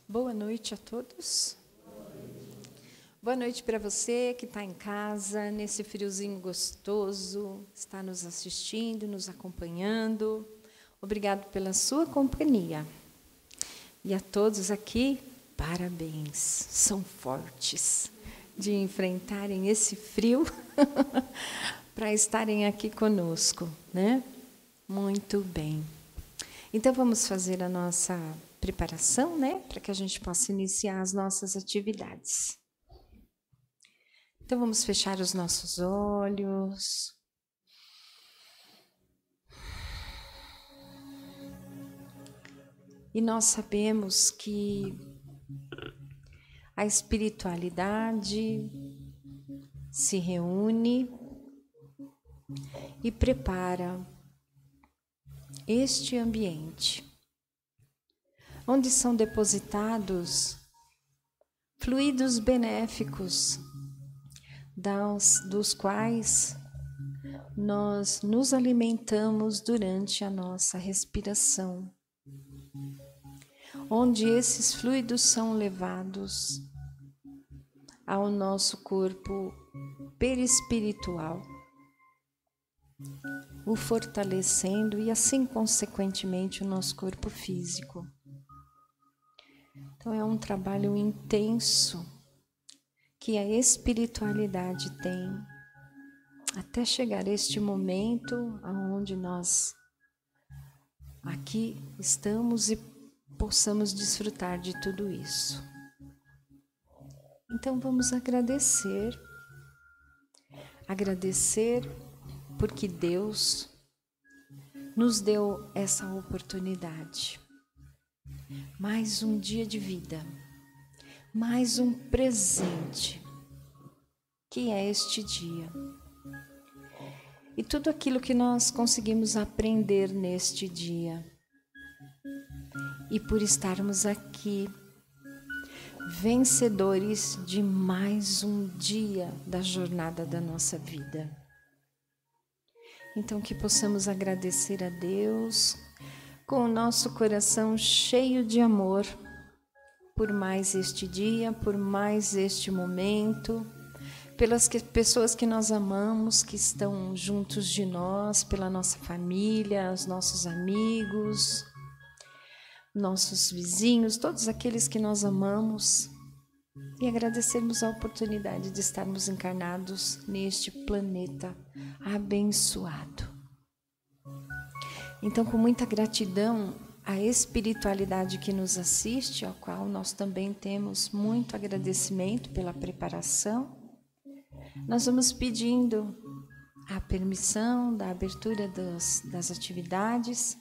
Boa noite a todos. Boa noite para você que está em casa, nesse friozinho gostoso, está nos assistindo, nos acompanhando. Obrigado pela sua companhia. E a todos aqui, parabéns, são fortes de enfrentarem esse frio para estarem aqui conosco, né? Muito bem. Então, vamos fazer a nossa preparação, né? Para que a gente possa iniciar as nossas atividades. Então, vamos fechar os nossos olhos. E nós sabemos que a espiritualidade se reúne e prepara este ambiente, onde são depositados fluidos benéficos, dos quais nós nos alimentamos durante a nossa respiração, onde esses fluidos são levados ao nosso corpo perispiritual, o fortalecendo e assim, consequentemente, o nosso corpo físico. Então, é um trabalho intenso que a espiritualidade tem até chegar a este momento onde nós aqui estamos e possamos desfrutar de tudo isso. Então, vamos agradecer porque Deus nos deu essa oportunidade. Mais um dia de vida, mais um presente, que é este dia. E tudo aquilo que nós conseguimos aprender neste dia. E por estarmos aqui, vencedores de mais um dia da jornada da nossa vida. Então, que possamos agradecer a Deus com o nosso coração cheio de amor por mais este dia, por mais este momento, pelas pessoas que nós amamos, que estão juntos de nós, pela nossa família, os nossos amigos, nossos vizinhos, todos aqueles que nós amamos, e agradecermos a oportunidade de estarmos encarnados neste planeta abençoado. Então, com muita gratidão à espiritualidade que nos assiste, ao qual nós também temos muito agradecimento pela preparação, nós vamos pedindo a permissão da abertura das atividades,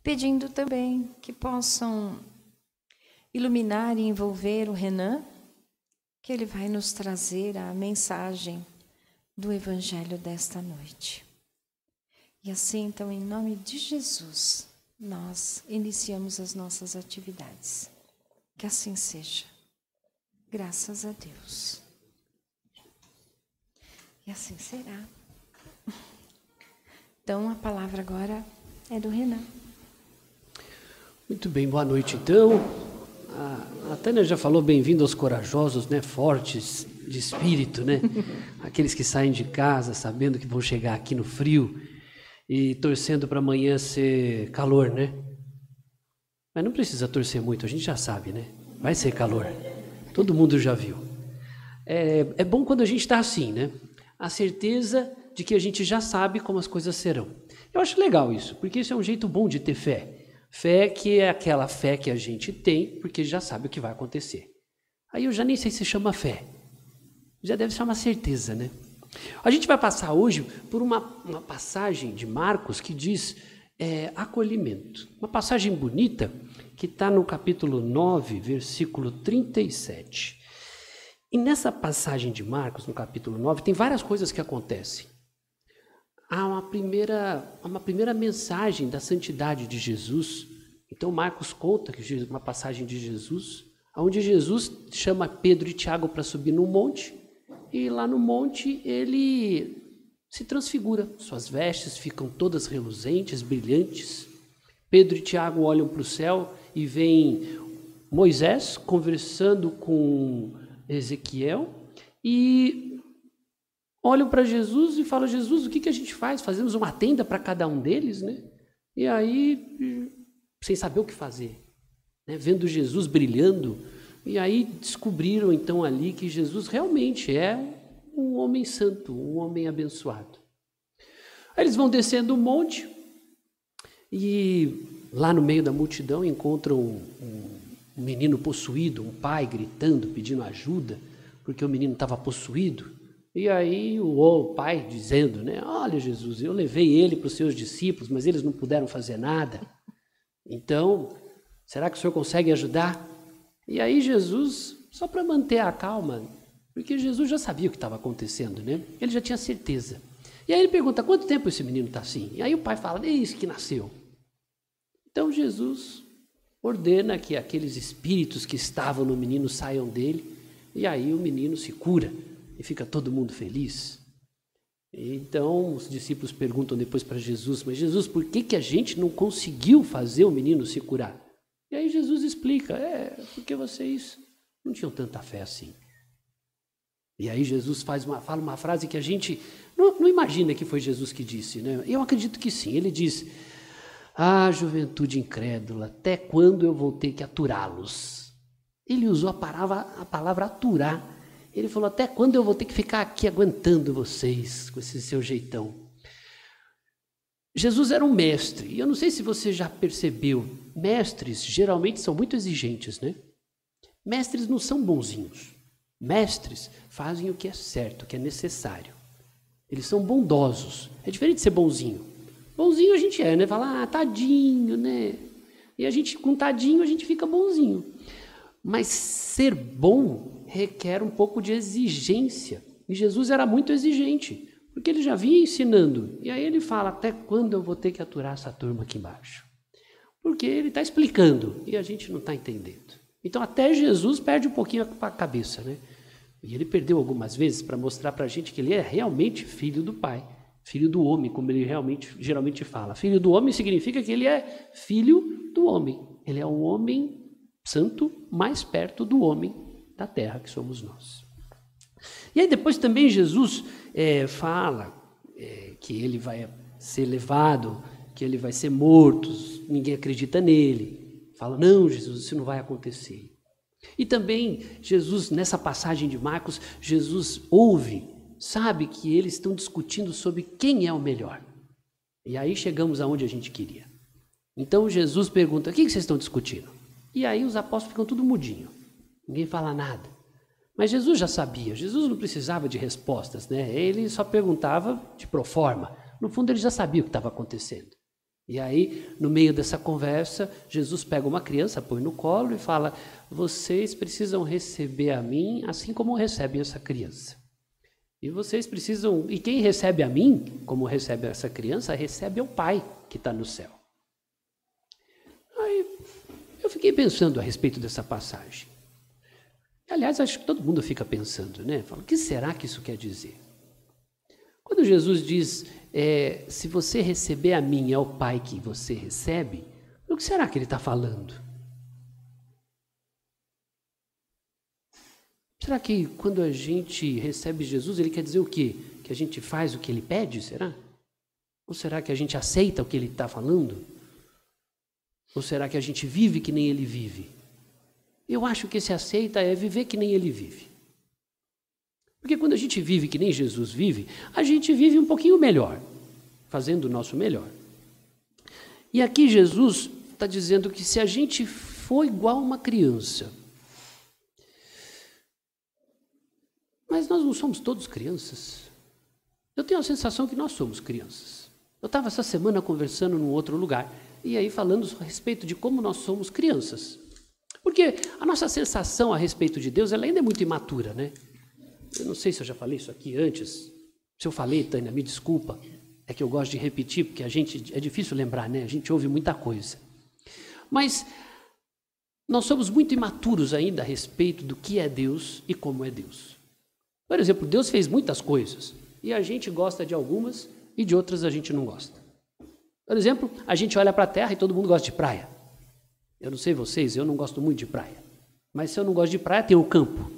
pedindo também que possam iluminar e envolver o Renan, que ele vai nos trazer a mensagem do Evangelho desta noite. E assim, então, em nome de Jesus, nós iniciamos as nossas atividades. Que assim seja. Graças a Deus. E assim será. Então, a palavra agora é do Renan. Muito bem, boa noite então. A Tânia já falou, bem-vindo aos corajosos, né, fortes de espírito, né? Aqueles que saem de casa sabendo que vão chegar aqui no frio e torcendo para amanhã ser calor, né? Mas não precisa torcer muito, a gente já sabe, né? Vai ser calor, todo mundo já viu. É bom quando a gente está assim, né? A certeza de que a gente já sabe como as coisas serão. Eu acho legal isso, porque isso é um jeito bom de ter fé. Fé que é aquela fé que a gente tem, porque já sabe o que vai acontecer. Aí eu já nem sei se chama fé. Já deve chamar certeza, né? A gente vai passar hoje por uma passagem de Marcos que diz acolhimento. Uma passagem bonita que está no capítulo 9, versículo 37. E nessa passagem de Marcos, no capítulo 9, tem várias coisas que acontecem. Há uma primeira mensagem da santidade de Jesus. Então Marcos conta que uma passagem de Jesus, onde Jesus chama Pedro e Tiago para subir num monte, e lá no monte ele se transfigura. Suas vestes ficam todas reluzentes, brilhantes. Pedro e Tiago olham para o céu e veem Moisés conversando com Ezequiel e olham para Jesus e falam: Jesus, o que a gente faz? Fazemos uma tenda para cada um deles, né? E aí, sem saber o que fazer, né? Vendo Jesus brilhando, e aí descobriram então ali que Jesus realmente é um homem santo, um homem abençoado. Aí eles vão descendo o monte e lá no meio da multidão encontram um menino possuído, um pai gritando, pedindo ajuda, porque o menino estava possuído. E aí o pai dizendo, né: olha, Jesus, eu levei ele para os seus discípulos, mas eles não puderam fazer nada. Então, será que o senhor consegue ajudar? E aí Jesus, só para manter a calma, porque Jesus já sabia o que estava acontecendo, né? Ele já tinha certeza. E aí ele pergunta: quanto tempo esse menino está assim? E aí o pai fala: desde que nasceu. Então Jesus ordena que aqueles espíritos que estavam no menino saiam dele, e aí o menino se cura e fica todo mundo feliz. Então os discípulos perguntam depois para Jesus: mas Jesus, por que a gente não conseguiu fazer o menino se curar? E aí Jesus explica: porque vocês não tinham tanta fé assim. E aí Jesus fala uma frase que a gente não imagina que foi Jesus que disse, né? Eu acredito que sim. Ele diz: ah, juventude incrédula, até quando eu vou ter que aturá-los? Ele usou a palavra aturar. Ele falou: até quando eu vou ter que ficar aqui aguentando vocês com esse seu jeitão? Jesus era um mestre, e eu não sei se você já percebeu, mestres geralmente são muito exigentes, né? Mestres não são bonzinhos. Mestres fazem o que é certo, o que é necessário. Eles são bondosos. É diferente de ser bonzinho. Bonzinho a gente é, né? Fala: ah, tadinho, né? E a gente, com tadinho, a gente fica bonzinho. Mas ser bom requer um pouco de exigência. E Jesus era muito exigente, porque ele já vinha ensinando. E aí ele fala: até quando eu vou ter que aturar essa turma aqui embaixo? Porque ele está explicando e a gente não está entendendo. Então até Jesus perde um pouquinho a cabeça, né? E ele perdeu algumas vezes para mostrar para a gente que ele é realmente filho do Pai. Filho do homem, como ele geralmente fala. Filho do homem significa que ele é filho do homem. Ele é o homem santo mais perto do homem da terra, que somos nós. E aí depois também Jesus fala que ele vai ser levado, que ele vai ser morto, ninguém acredita nele. Fala: não, Jesus, isso não vai acontecer. E também Jesus, nessa passagem de Marcos, Jesus sabe que eles estão discutindo sobre quem é o melhor. E aí chegamos aonde a gente queria. Então Jesus pergunta: o que vocês estão discutindo? E aí os apóstolos ficam tudo mudinho. Ninguém fala nada. Mas Jesus já sabia, Jesus não precisava de respostas, né? Ele só perguntava de proforma. No fundo ele já sabia o que estava acontecendo. E aí, no meio dessa conversa, Jesus pega uma criança, põe no colo e fala: vocês precisam receber a mim assim como recebem essa criança. E vocês precisam, e quem recebe a mim, como recebe essa criança, recebe ao Pai que está no céu. Aí eu fiquei pensando a respeito dessa passagem. Aliás, acho que todo mundo fica pensando, né? Fala: o que será que isso quer dizer? Quando Jesus diz: se você receber a mim, é o Pai que você recebe, o que será que ele está falando? Será que quando a gente recebe Jesus, ele quer dizer o quê? Que a gente faz o que ele pede, será? Ou será que a gente aceita o que ele está falando? Ou será que a gente vive que nem ele vive? Eu acho que esse aceita é viver que nem ele vive. Porque quando a gente vive que nem Jesus vive, a gente vive um pouquinho melhor, fazendo o nosso melhor. E aqui Jesus está dizendo que se a gente for igual uma criança, mas nós não somos todos crianças. Eu tenho a sensação que nós somos crianças. Eu estava essa semana conversando num outro lugar, e aí falando a respeito de como nós somos crianças. Porque a nossa sensação a respeito de Deus, ela ainda é muito imatura, né? Eu não sei se eu já falei isso aqui antes. Se eu falei, Tânia, me desculpa. É que eu gosto de repetir, porque é difícil lembrar, né? A gente ouve muita coisa. Mas nós somos muito imaturos ainda a respeito do que é Deus e como é Deus. Por exemplo, Deus fez muitas coisas, e a gente gosta de algumas e de outras a gente não gosta. Por exemplo, a gente olha para a terra e todo mundo gosta de praia. Eu não sei vocês, eu não gosto muito de praia. Mas se eu não gosto de praia, tem o campo.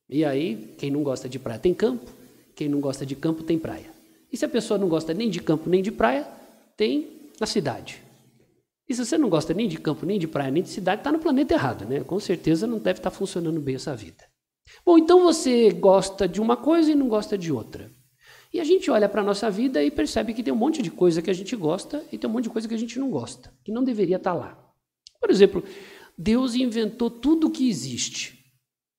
E aí, quem não gosta de praia tem campo, quem não gosta de campo tem praia. E se a pessoa não gosta nem de campo nem de praia, tem a cidade. E se você não gosta nem de campo, nem de praia, nem de cidade, está no planeta errado, né? Com certeza não deve estar funcionando bem essa vida. Bom, então você gosta de uma coisa e não gosta de outra. E a gente olha para a nossa vida e percebe que tem um monte de coisa que a gente gosta e tem um monte de coisa que a gente não gosta, que não deveria estar lá. Por exemplo, Deus inventou tudo o que existe.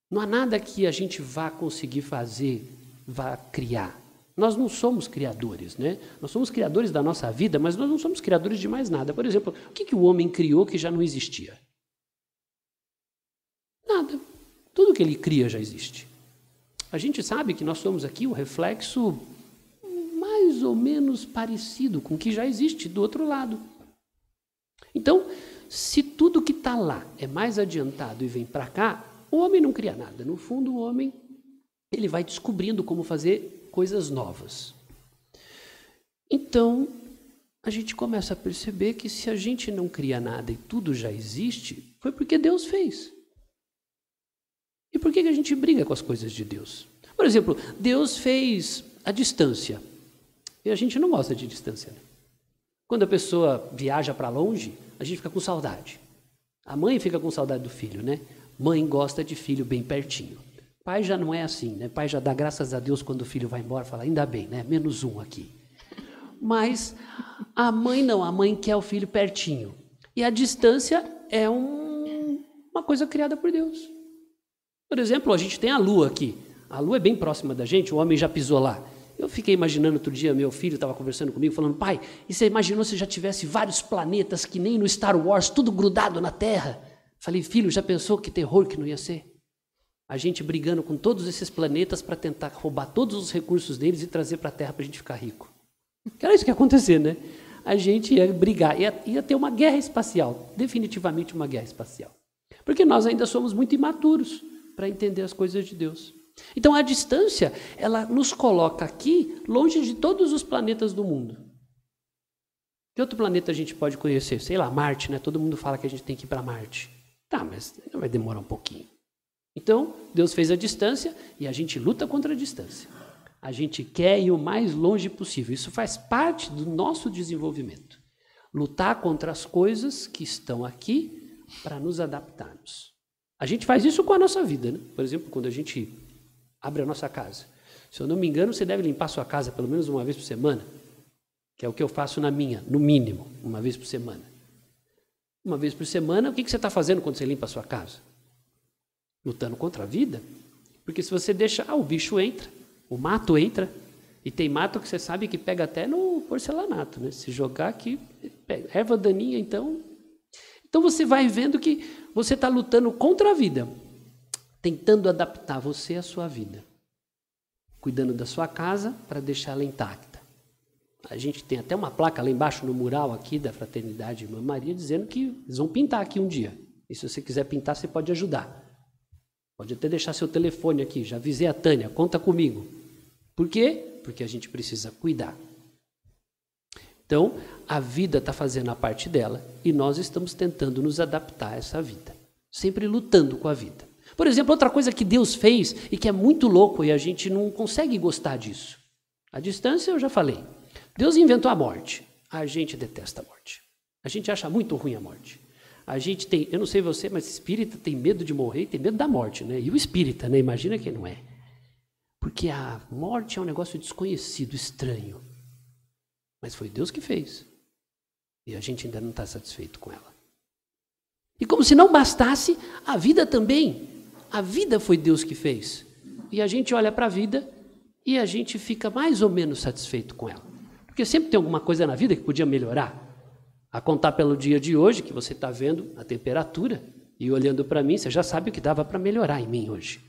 Não há nada que a gente vá conseguir fazer, vá criar. Nós não somos criadores, né? Nós somos criadores da nossa vida, mas nós não somos criadores de mais nada. Por exemplo, o que o homem criou que já não existia? Nada. Tudo que ele cria já existe. A gente sabe que nós somos aqui o reflexo mais ou menos parecido com o que já existe do outro lado. Então, se tudo que está lá é mais adiantado e vem para cá, o homem não cria nada. No fundo, o homem ele vai descobrindo como fazer coisas novas. Então, a gente começa a perceber que se a gente não cria nada e tudo já existe, foi porque Deus fez. E por que a gente briga com as coisas de Deus? Por exemplo, Deus fez a distância. E a gente não gosta de distância, né? Quando a pessoa viaja para longe, a gente fica com saudade. A mãe fica com saudade do filho, né? Mãe gosta de filho bem pertinho. Pai já não é assim, né? Pai já dá graças a Deus quando o filho vai embora, fala, ainda bem, né? Menos um aqui. Mas a mãe não, a mãe quer o filho pertinho. E a distância é uma coisa criada por Deus. Por exemplo, a gente tem a Lua aqui. A Lua é bem próxima da gente, o homem já pisou lá. Eu fiquei imaginando outro dia, meu filho estava conversando comigo, falando, pai, e você imaginou se já tivesse vários planetas que nem no Star Wars, tudo grudado na Terra? Falei, filho, já pensou que terror que não ia ser? A gente brigando com todos esses planetas para tentar roubar todos os recursos deles e trazer para a Terra para a gente ficar rico. Que era isso que ia acontecer, né? A gente ia brigar, ia ter uma guerra espacial, definitivamente uma guerra espacial. Porque nós ainda somos muito imaturos para entender as coisas de Deus. Então a distância, ela nos coloca aqui, longe de todos os planetas do mundo. Que outro planeta a gente pode conhecer? Sei lá, Marte, né? Todo mundo fala que a gente tem que ir para Marte. Tá, mas vai demorar um pouquinho. Então, Deus fez a distância e a gente luta contra a distância. A gente quer ir o mais longe possível. Isso faz parte do nosso desenvolvimento. Lutar contra as coisas que estão aqui para nos adaptarmos. A gente faz isso com a nossa vida, né? Por exemplo, quando a gente abre a nossa casa. Se eu não me engano, você deve limpar a sua casa pelo menos uma vez por semana, que é o que eu faço na minha, no mínimo, uma vez por semana. Uma vez por semana, o que você está fazendo quando você limpa a sua casa? Lutando contra a vida. Porque se você deixar, o bicho entra, o mato entra, e tem mato que você sabe que pega até no porcelanato, né? Se jogar aqui, pega. Erva daninha, então... Então você vai vendo que você está lutando contra a vida, tentando adaptar você à sua vida, cuidando da sua casa para deixá-la intacta. A gente tem até uma placa lá embaixo no mural aqui da Fraternidade Irmã Maria dizendo que eles vão pintar aqui um dia. E se você quiser pintar, você pode ajudar. Pode até deixar seu telefone aqui, já avisei a Tânia, conta comigo. Por quê? Porque a gente precisa cuidar. Então, a vida está fazendo a parte dela e nós estamos tentando nos adaptar a essa vida, sempre lutando com a vida. Por exemplo, outra coisa que Deus fez e que é muito louco e a gente não consegue gostar disso. A distância eu já falei. Deus inventou a morte. A gente detesta a morte. A gente acha muito ruim a morte. A gente tem, eu não sei você, mas espírita tem medo de morrer e tem medo da morte, né? E o espírita, né? Imagina que não é. Porque a morte é um negócio desconhecido, estranho. Mas foi Deus que fez. E a gente ainda não está satisfeito com ela. E como se não bastasse, a vida também. A vida foi Deus que fez. E a gente olha para a vida e a gente fica mais ou menos satisfeito com ela. Porque sempre tem alguma coisa na vida que podia melhorar. A contar pelo dia de hoje, que você está vendo a temperatura, e olhando para mim, você já sabe o que dava para melhorar em mim hoje.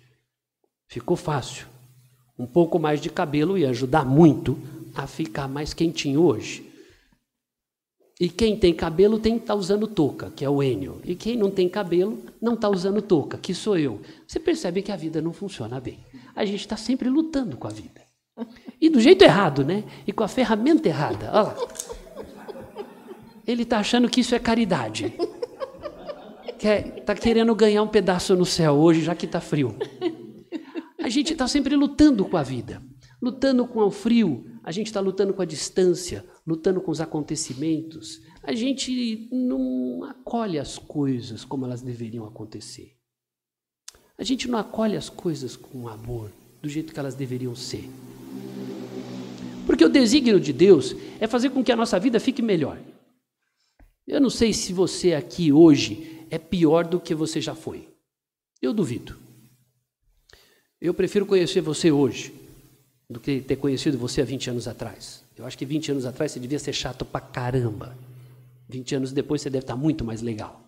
Ficou fácil. Um pouco mais de cabelo ia ajudar muito a ficar mais quentinho hoje. E quem tem cabelo tem que estar usando touca, que é o Enio. E quem não tem cabelo não está usando touca, que sou eu. Você percebe que a vida não funciona bem. A gente está sempre lutando com a vida. E do jeito errado, né? E com a ferramenta errada. Olha lá. Ele está achando que isso é caridade. está querendo ganhar um pedaço no céu hoje, já que está frio. A gente está sempre lutando com a vida, lutando com o frio, a gente está lutando com a distância, lutando com os acontecimentos. A gente não acolhe as coisas como elas deveriam acontecer. A gente não acolhe as coisas com amor, do jeito que elas deveriam ser. Porque o desígnio de Deus é fazer com que a nossa vida fique melhor. Eu não sei se você aqui hoje é pior do que você já foi. Eu duvido. Eu prefiro conhecer você hoje do que ter conhecido você há 20 anos atrás. Eu acho que 20 anos atrás você devia ser chato pra caramba. 20 anos depois você deve estar muito mais legal.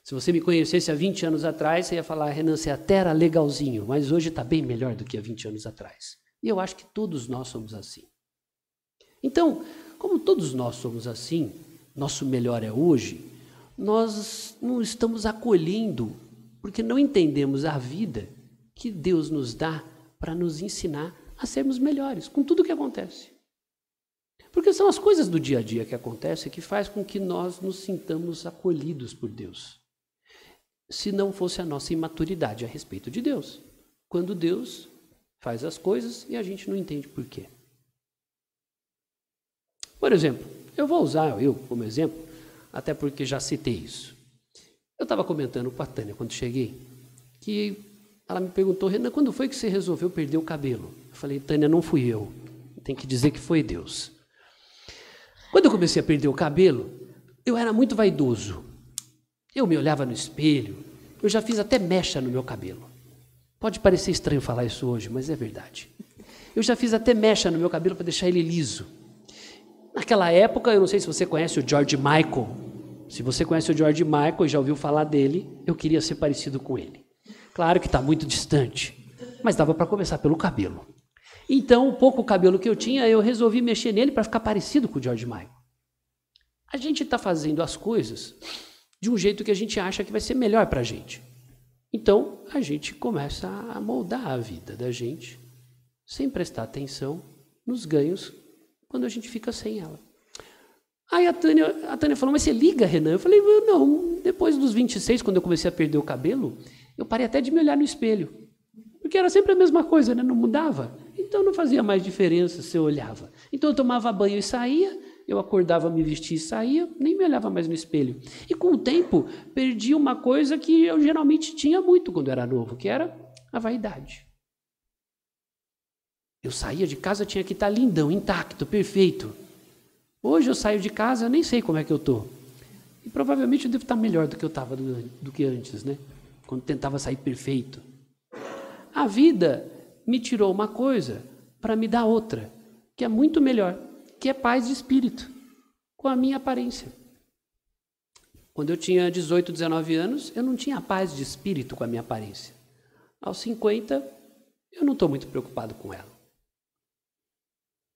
Se você me conhecesse há 20 anos atrás, você ia falar, Renan, você até era legalzinho, mas hoje está bem melhor do que há 20 anos atrás. E eu acho que todos nós somos assim. Então, como todos nós somos assim, nosso melhor é hoje, nós não estamos acolhendo, porque não entendemos a vida que Deus nos dá para nos ensinar a sermos melhores com tudo o que acontece. Porque são as coisas do dia a dia que acontecem que faz com que nós nos sintamos acolhidos por Deus. Se não fosse a nossa imaturidade a respeito de Deus. Quando Deus faz as coisas e a gente não entende por quê. Por exemplo, eu vou usar eu como exemplo, até porque já citei isso. Eu estava comentando com a Tânia quando cheguei, que ela me perguntou, Renan, quando foi que você resolveu perder o cabelo? Eu falei, Tânia, não fui eu. Tem que dizer que foi Deus. Quando eu comecei a perder o cabelo, eu era muito vaidoso. Eu me olhava no espelho, eu já fiz até mecha no meu cabelo. Pode parecer estranho falar isso hoje, mas é verdade. Eu já fiz até mecha no meu cabelo para deixar ele liso. Naquela época, eu não sei se você conhece o George Michael. Se você conhece o George Michael e já ouviu falar dele, eu queria ser parecido com ele. Claro que está muito distante, mas dava para começar pelo cabelo. Então, o pouco cabelo que eu tinha, eu resolvi mexer nele para ficar parecido com o George Michael. A gente está fazendo as coisas de um jeito que a gente acha que vai ser melhor para a gente. Então, a gente começa a moldar a vida da gente, sem prestar atenção nos ganhos, quando a gente fica sem ela. Aí a Tânia falou, mas você liga, Renan? Eu falei, não, depois dos 26, quando eu comecei a perder o cabelo, eu parei até de me olhar no espelho. Porque era sempre a mesma coisa, né? Não mudava. Então não fazia mais diferença se eu olhava. Então eu tomava banho e saía, eu acordava, me vestia e saía, nem me olhava mais no espelho. E com o tempo, perdi uma coisa que eu geralmente tinha muito quando era novo, que era a vaidade. Eu saía de casa, tinha que estar lindão, intacto, perfeito. Hoje eu saio de casa, eu nem sei como é que eu estou. E provavelmente eu devo estar melhor do que eu estava do que antes, né? Quando tentava sair perfeito. A vida me tirou uma coisa para me dar outra, que é muito melhor, que é paz de espírito, com a minha aparência. Quando eu tinha 18, 19 anos, eu não tinha paz de espírito com a minha aparência. Aos 50, eu não estou muito preocupado com ela.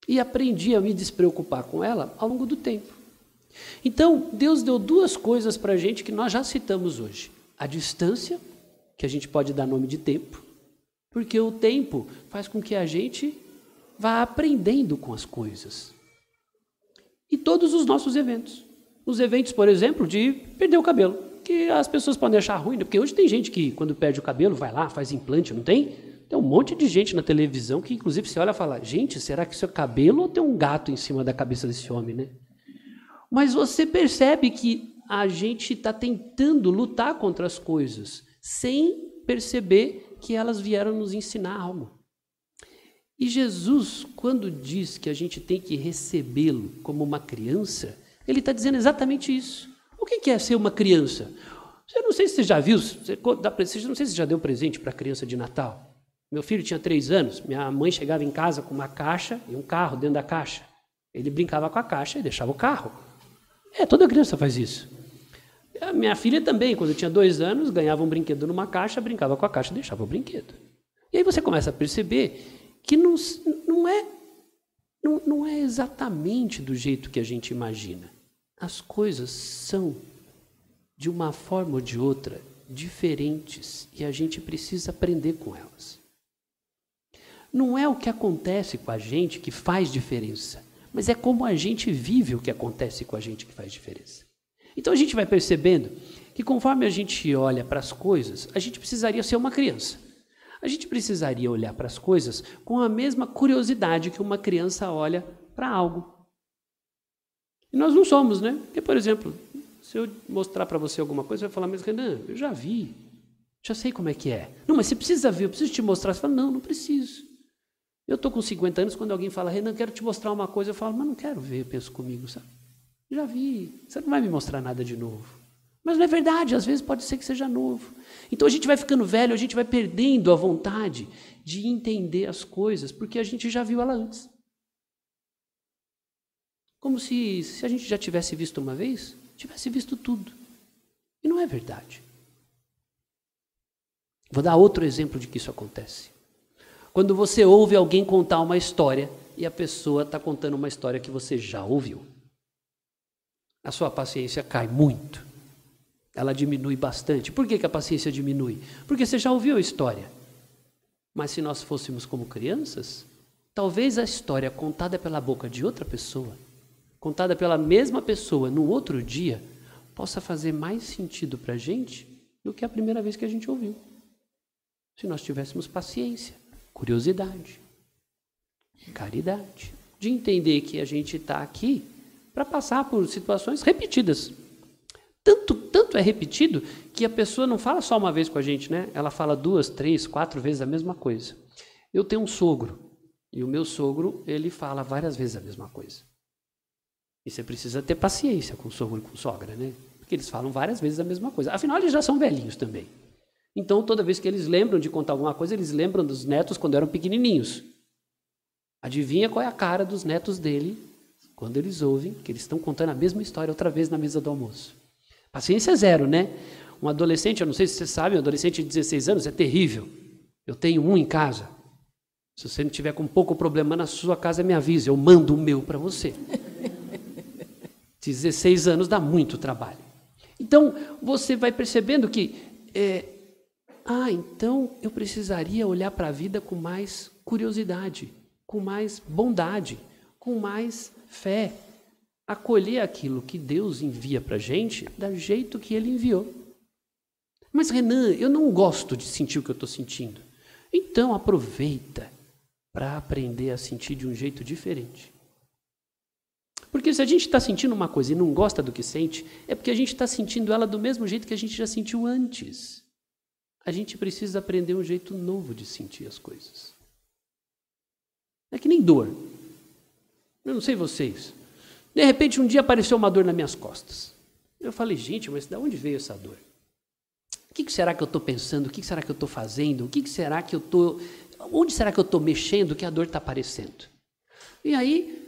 E aprendi a me despreocupar com ela ao longo do tempo. Então, Deus deu duas coisas para a gente que nós já citamos hoje. A distância, que a gente pode dar nome de tempo, porque o tempo faz com que a gente vá aprendendo com as coisas. E todos os nossos eventos. Os eventos, por exemplo, de perder o cabelo, que as pessoas podem achar ruim, né? Porque hoje tem gente que, quando perde o cabelo, vai lá, faz implante, não tem? Tem um monte de gente na televisão que, inclusive, você olha e fala, gente, será que isso é cabelo ou tem um gato em cima da cabeça desse homem, né? Mas você percebe que a gente está tentando lutar contra as coisas, sem perceber que elas vieram nos ensinar algo. E Jesus, quando diz que a gente tem que recebê-lo como uma criança, ele está dizendo exatamente isso. O que é ser uma criança? Eu não sei se você já viu, não sei se já deu presente para a criança de Natal. Meu filho tinha 3 anos, minha mãe chegava em casa com uma caixa e um carro dentro da caixa. Ele brincava com a caixa e deixava o carro. Toda criança faz isso. A minha filha também, quando eu tinha 2 anos, ganhava um brinquedo numa caixa, brincava com a caixa e deixava o brinquedo. E aí você começa a perceber que não é exatamente do jeito que a gente imagina. As coisas são, de uma forma ou de outra, diferentes e a gente precisa aprender com elas. Não é o que acontece com a gente que faz diferença, mas é como a gente vive o que acontece com a gente que faz diferença. Então a gente vai percebendo que conforme a gente olha para as coisas, a gente precisaria ser uma criança. A gente precisaria olhar para as coisas com a mesma curiosidade que uma criança olha para algo. E nós não somos, né? Porque, por exemplo, se eu mostrar para você alguma coisa, você vai falar, mas Renan, eu já vi, já sei como é que é. Não, mas você precisa ver, eu preciso te mostrar. Você fala, não preciso. Eu estou com 50 anos, quando alguém fala, Renan, quero te mostrar uma coisa, eu falo, mas não quero ver, eu penso comigo, sabe? Já vi, você não vai me mostrar nada de novo. Mas não é verdade, às vezes pode ser que seja novo. Então a gente vai ficando velho, a gente vai perdendo a vontade de entender as coisas, porque a gente já viu ela antes. Como se a gente já tivesse visto uma vez, tivesse visto tudo. E não é verdade. Vou dar outro exemplo de que isso acontece. Quando você ouve alguém contar uma história e a pessoa está contando uma história que você já ouviu, a sua paciência cai muito. Ela diminui bastante. Por que a paciência diminui? Porque você já ouviu a história. Mas se nós fôssemos como crianças, talvez a história contada pela boca de outra pessoa, contada pela mesma pessoa no outro dia, possa fazer mais sentido para a gente do que a primeira vez que a gente ouviu. Se nós tivéssemos paciência, curiosidade, caridade, de entender que a gente está aqui para passar por situações repetidas. Tanto é repetido que a pessoa não fala só uma vez com a gente, né? Ela fala 2, 3, 4 vezes a mesma coisa. Eu tenho um sogro, e o meu sogro, ele fala várias vezes a mesma coisa. E você precisa ter paciência com o sogro e com a sogra, né? Porque eles falam várias vezes a mesma coisa. Afinal, eles já são velhinhos também. Então, toda vez que eles lembram de contar alguma coisa, eles lembram dos netos quando eram pequenininhos. Adivinha qual é a cara dos netos dele quando eles ouvem que eles estão contando a mesma história outra vez na mesa do almoço. Paciência zero, né? Um adolescente, eu não sei se você sabe, um adolescente de 16 anos é terrível. Eu tenho um em casa. Se você não tiver com pouco problema na sua casa, me avise, eu mando o meu para você. 16 anos dá muito trabalho. Então, você vai percebendo que, então eu precisaria olhar para a vida com mais curiosidade, com mais bondade, com mais fé. Acolher aquilo que Deus envia para a gente do jeito que Ele enviou. Mas Renan, eu não gosto de sentir o que eu estou sentindo. Então aproveita para aprender a sentir de um jeito diferente. Porque se a gente está sentindo uma coisa e não gosta do que sente, é porque a gente está sentindo ela do mesmo jeito que a gente já sentiu antes. A gente precisa aprender um jeito novo de sentir as coisas. É que nem dor. Eu não sei vocês. De repente, um dia apareceu uma dor nas minhas costas. Eu falei, gente, mas de onde veio essa dor? O que será que eu estou pensando? O que será que eu estou fazendo? Onde será que eu estou mexendo que a dor está aparecendo? E aí,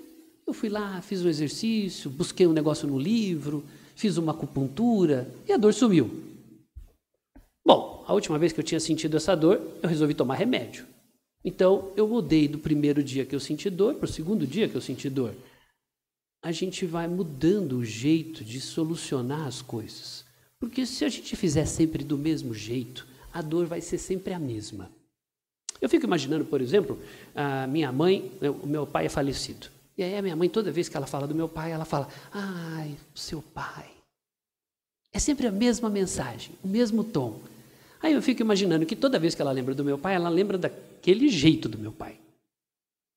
eu fui lá, fiz um exercício, busquei um negócio no livro, fiz uma acupuntura e a dor sumiu. Bom, a última vez que eu tinha sentido essa dor, eu resolvi tomar remédio. Então, eu mudei do primeiro dia que eu senti dor para o segundo dia que eu senti dor. A gente vai mudando o jeito de solucionar as coisas. Porque se a gente fizer sempre do mesmo jeito, a dor vai ser sempre a mesma. Eu fico imaginando, por exemplo, a minha mãe, o meu pai é falecido. E aí a minha mãe, toda vez que ela fala do meu pai, ela fala, ai, o seu pai. É sempre a mesma mensagem, o mesmo tom. Aí eu fico imaginando que toda vez que ela lembra do meu pai, ela lembra daquele jeito do meu pai.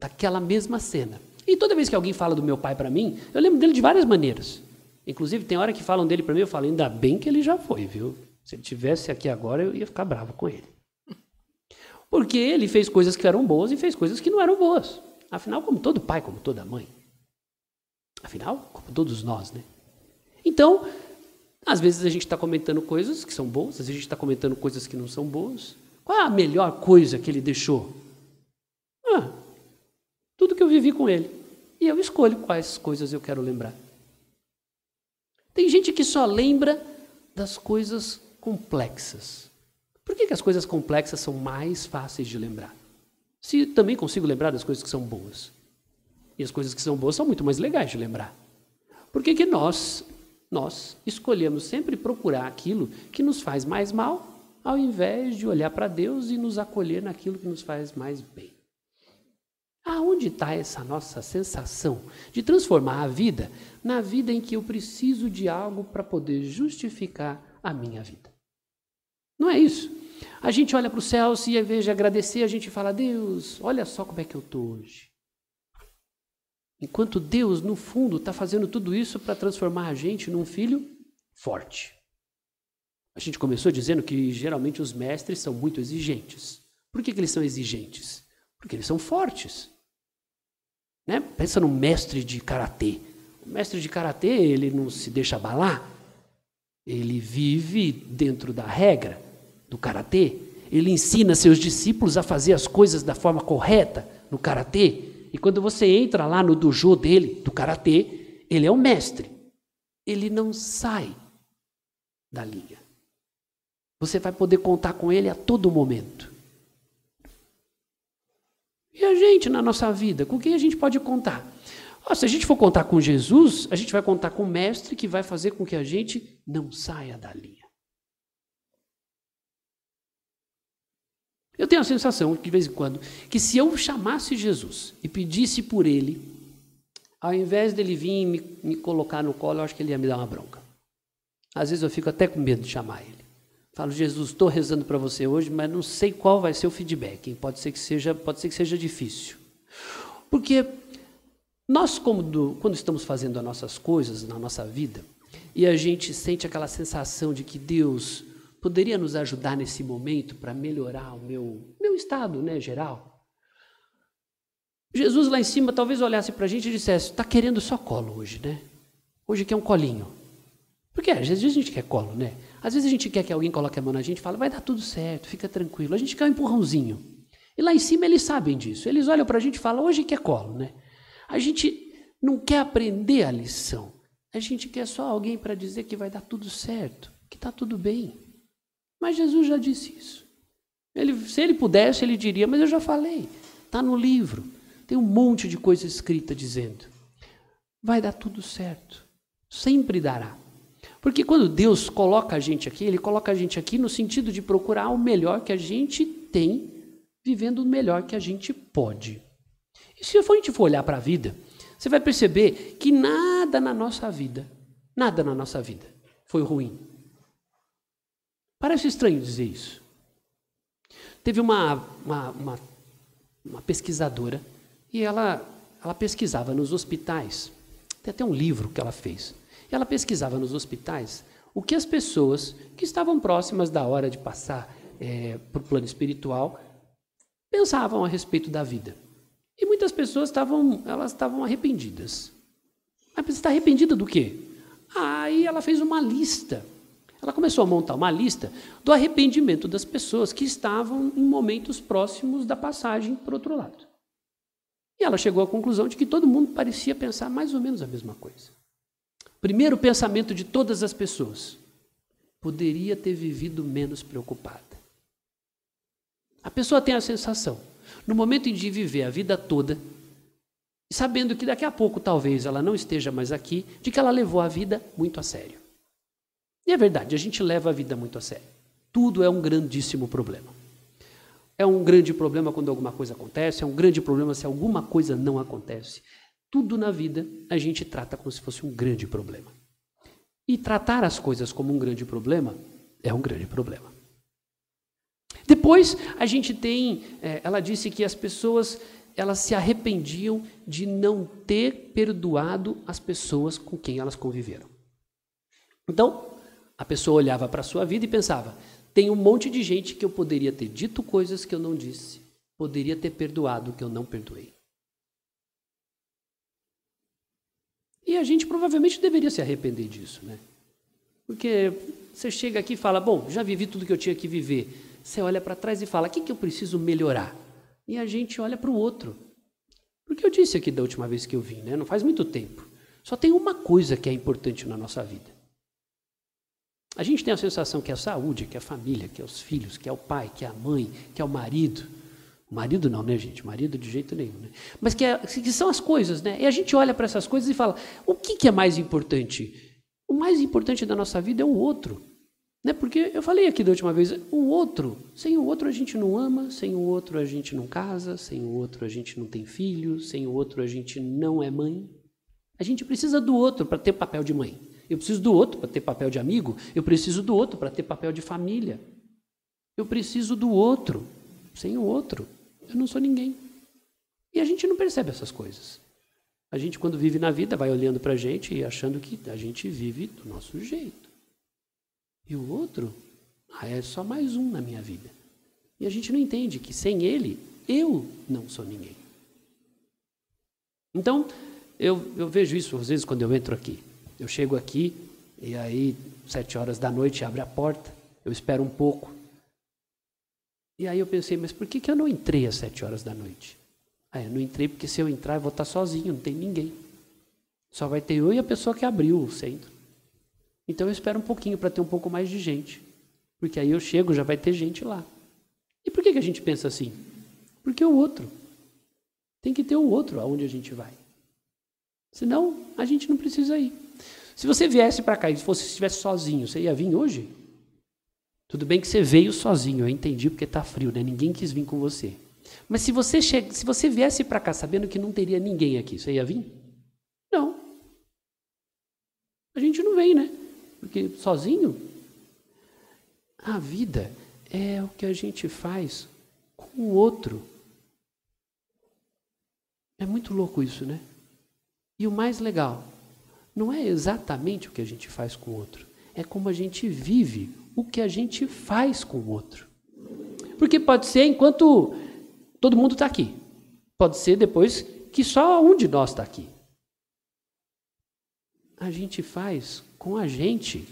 Daquela mesma cena. E toda vez que alguém fala do meu pai para mim, eu lembro dele de várias maneiras. Inclusive, tem hora que falam dele para mim, eu falo, ainda bem que ele já foi, viu? Se ele estivesse aqui agora, eu ia ficar bravo com ele. Porque ele fez coisas que eram boas e fez coisas que não eram boas. Afinal, como todo pai, como toda mãe. Afinal, como todos nós, né? Então, às vezes a gente está comentando coisas que são boas, às vezes a gente está comentando coisas que não são boas. Qual é a melhor coisa que ele deixou? Tudo que eu vivi com ele. E eu escolho quais coisas eu quero lembrar. Tem gente que só lembra das coisas complexas. Por que as coisas complexas são mais fáceis de lembrar? Se também consigo lembrar das coisas que são boas. E as coisas que são boas são muito mais legais de lembrar. Por que nós escolhemos sempre procurar aquilo que nos faz mais mal, ao invés de olhar para Deus e nos acolher naquilo que nos faz mais bem? Aonde está essa nossa sensação de transformar a vida na vida em que eu preciso de algo para poder justificar a minha vida. Não é isso. A gente olha para o céu e, ao invés de agradecer, a gente fala, Deus, olha só como é que eu estou hoje. Enquanto Deus, no fundo, está fazendo tudo isso para transformar a gente num filho forte. A gente começou dizendo que, geralmente, os mestres são muito exigentes. Por que eles são exigentes? Porque eles são fortes. Né? Pensa no mestre de karatê. O mestre de karatê, ele não se deixa abalar. Ele vive dentro da regra do karatê. Ele ensina seus discípulos a fazer as coisas da forma correta no karatê. E quando você entra lá no dojo dele, do karatê, ele é o mestre. Ele não sai da linha. Você vai poder contar com ele a todo momento. E a gente, na nossa vida, com quem a gente pode contar? Se a gente for contar com Jesus, a gente vai contar com o mestre que vai fazer com que a gente não saia da linha. Eu tenho a sensação, de vez em quando, que se eu chamasse Jesus e pedisse por ele, ao invés dele vir me colocar no colo, eu acho que ele ia me dar uma bronca. Às vezes eu fico até com medo de chamar ele. Falo, Jesus, estou rezando para você hoje, mas não sei qual vai ser o feedback. Pode ser que seja difícil. Porque nós, quando estamos fazendo as nossas coisas na nossa vida, e a gente sente aquela sensação de que Deus poderia nos ajudar nesse momento para melhorar o meu estado, né, geral. Jesus lá em cima talvez olhasse para a gente e dissesse, está querendo só colo hoje, né? Hoje quer um colinho. Porque às vezes a gente quer colo, né? Às vezes a gente quer que alguém coloque a mão na gente e fala, vai dar tudo certo, fica tranquilo. A gente quer um empurrãozinho. E lá em cima eles sabem disso. Eles olham para a gente e falam, hoje quer colo, né? A gente não quer aprender a lição. A gente quer só alguém para dizer que vai dar tudo certo, que está tudo bem. Mas Jesus já disse isso. Se ele pudesse, ele diria, mas eu já falei, está no livro. Tem um monte de coisa escrita dizendo, vai dar tudo certo, sempre dará. Porque quando Deus coloca a gente aqui, Ele coloca a gente aqui no sentido de procurar o melhor que a gente tem, vivendo o melhor que a gente pode. E se a gente for olhar para a vida, você vai perceber que nada na nossa vida foi ruim. Parece estranho dizer isso. Teve uma pesquisadora e ela pesquisava nos hospitais. Tem até um livro que ela fez. E ela pesquisava nos hospitais o que as pessoas que estavam próximas da hora de passar para o plano espiritual pensavam a respeito da vida. E muitas pessoas estavam arrependidas. Mas você está arrependida do quê? Aí ela fez uma lista. Ela começou a montar uma lista do arrependimento das pessoas que estavam em momentos próximos da passagem para o outro lado. E ela chegou à conclusão de que todo mundo parecia pensar mais ou menos a mesma coisa. Primeiro pensamento de todas as pessoas, poderia ter vivido menos preocupada. A pessoa tem a sensação, no momento de viver a vida toda, sabendo que daqui a pouco talvez ela não esteja mais aqui, de que ela levou a vida muito a sério. E é verdade, a gente leva a vida muito a sério. Tudo é um grandíssimo problema. É um grande problema quando alguma coisa acontece, é um grande problema se alguma coisa não acontece. Tudo na vida a gente trata como se fosse um grande problema. E tratar as coisas como um grande problema é um grande problema. Depois a gente tem, ela disse que as pessoas elas se arrependiam de não ter perdoado as pessoas com quem elas conviveram. Então, a pessoa olhava para a sua vida e pensava, tem um monte de gente que eu poderia ter dito coisas que eu não disse, poderia ter perdoado que eu não perdoei. E a gente provavelmente deveria se arrepender disso, né? Porque você chega aqui e fala, bom, já vivi tudo que eu tinha que viver. Você olha para trás e fala, o que eu preciso melhorar? E a gente olha para o outro. Porque eu disse aqui da última vez que eu vim, né? Não faz muito tempo. Só tem uma coisa que é importante na nossa vida. A gente tem a sensação que é a saúde, que é a família, que é os filhos, que é o pai, que é a mãe, que é o marido. O marido não, né, gente? O marido de jeito nenhum, né? Mas que são as coisas, né? E a gente olha para essas coisas e fala, o que é mais importante? O mais importante da nossa vida é o outro. Né? Porque eu falei aqui da última vez, o outro. Sem o outro a gente não ama, sem o outro a gente não casa, sem o outro a gente não tem filho, sem o outro a gente não é mãe. A gente precisa do outro para ter papel de mãe. Eu preciso do outro para ter papel de amigo. Eu preciso do outro para ter papel de família. Eu preciso do outro. Sem o outro, eu não sou ninguém. E a gente não percebe essas coisas. A gente, quando vive na vida, vai olhando para a gente e achando que a gente vive do nosso jeito. E o outro, é só mais um na minha vida. E a gente não entende que sem ele, eu não sou ninguém. Então, eu vejo isso às vezes quando eu entro aqui. Eu chego aqui e aí, 7 horas da noite, abre a porta, eu espero um pouco. E aí eu pensei, mas por que eu não entrei às 7 horas da noite? Eu não entrei porque se eu entrar eu vou estar sozinho, não tem ninguém. Só vai ter eu e a pessoa que abriu o centro. Então eu espero um pouquinho para ter um pouco mais de gente. Porque aí eu chego, já vai ter gente lá. E por que a gente pensa assim? Porque o outro. Tem que ter o outro aonde a gente vai. Senão, a gente não precisa ir. Se você viesse para cá e estivesse sozinho, você ia vir hoje? Tudo bem que você veio sozinho, eu entendi porque está frio, né? Ninguém quis vir com você. Mas se você viesse para cá sabendo que não teria ninguém aqui, você ia vir? Não. A gente não vem, né? Porque sozinho, a vida é o que a gente faz com o outro. É muito louco isso, né? E o mais legal, não é exatamente o que a gente faz com o outro, é como a gente vive o que a gente faz com o outro. Porque pode ser enquanto todo mundo está aqui. Pode ser depois que só um de nós está aqui. A gente faz com a gente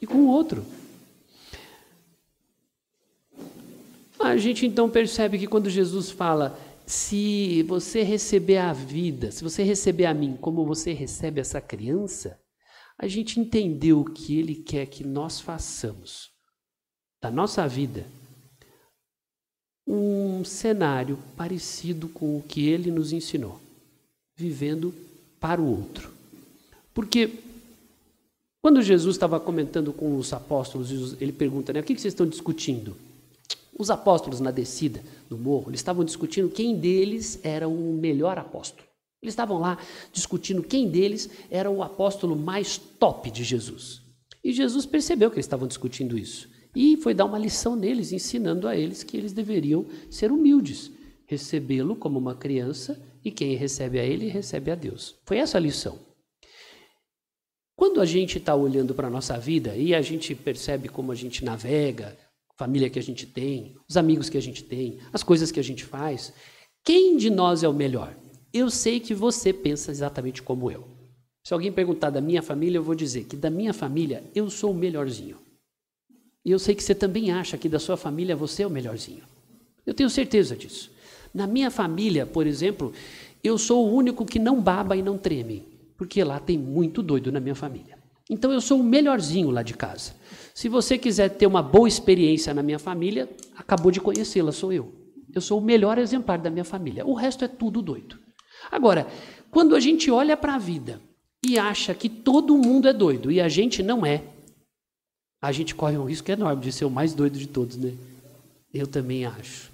e com o outro. A gente então percebe que quando Jesus fala, se você receber a vida, se você receber a mim como você recebe essa criança, a gente entendeu o que ele quer que nós façamos da nossa vida um cenário parecido com o que ele nos ensinou, vivendo para o outro. Porque quando Jesus estava comentando com os apóstolos, ele pergunta, né, o que vocês estão discutindo? Os apóstolos na descida do morro, eles estavam discutindo quem deles era o melhor apóstolo. Eles estavam lá discutindo quem deles era o apóstolo mais top de Jesus. E Jesus percebeu que eles estavam discutindo isso. E foi dar uma lição neles, ensinando a eles que eles deveriam ser humildes, recebê-lo como uma criança, e quem recebe a ele, recebe a Deus. Foi essa a lição. Quando a gente está olhando para a nossa vida e a gente percebe como a gente navega, a família que a gente tem, os amigos que a gente tem, as coisas que a gente faz, quem de nós é o melhor? Eu sei que você pensa exatamente como eu. Se alguém perguntar da minha família, eu vou dizer que da minha família eu sou o melhorzinho. E eu sei que você também acha que da sua família você é o melhorzinho. Eu tenho certeza disso. Na minha família, por exemplo, eu sou o único que não baba e não treme, porque lá tem muito doido na minha família. Então eu sou o melhorzinho lá de casa. Se você quiser ter uma boa experiência na minha família, acabou de conhecê-la, sou eu. Eu sou o melhor exemplar da minha família. O resto é tudo doido. Agora, quando a gente olha para a vida e acha que todo mundo é doido e a gente não é, a gente corre um risco enorme de ser o mais doido de todos, né? Eu também acho.